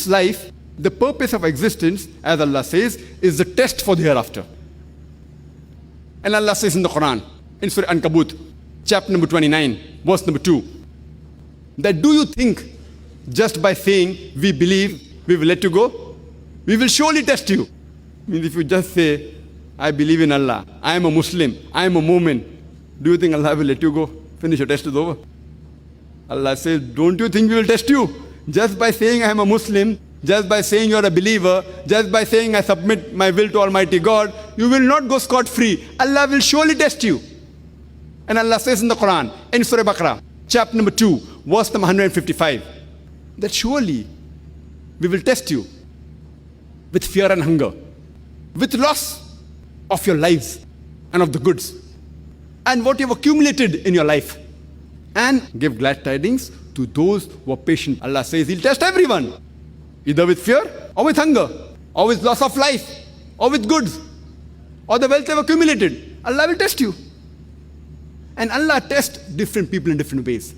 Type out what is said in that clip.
life, the purpose of existence, as Allah says, is the test for the hereafter. And Allah says in the Quran, in Surah Ankabut, chapter number 29, verse number 2, that do you think just by saying we believe, we will let you go? We will surely test you. Means if you just say, I believe in Allah, I am a Muslim, I am a Mu'min, do you think Allah will let you go? Finish, your test is over. Allah says, don't you think we will test you? Just by saying I am a Muslim, just by saying you are a believer, just by saying I submit my will to Almighty God, you will not go scot-free. Allah will surely test you. And Allah says in the Quran, in Surah Baqarah, chapter number 2, verse number 155, that surely we will test you with fear and hunger, with loss of your lives and of the goods, and what you have accumulated in your life, and give glad tidings to those who are patient. Allah says He'll test everyone, either with fear or with hunger, or with loss of life, or with goods, or the wealth they've accumulated. Allah will test you. And Allah tests different people in different ways.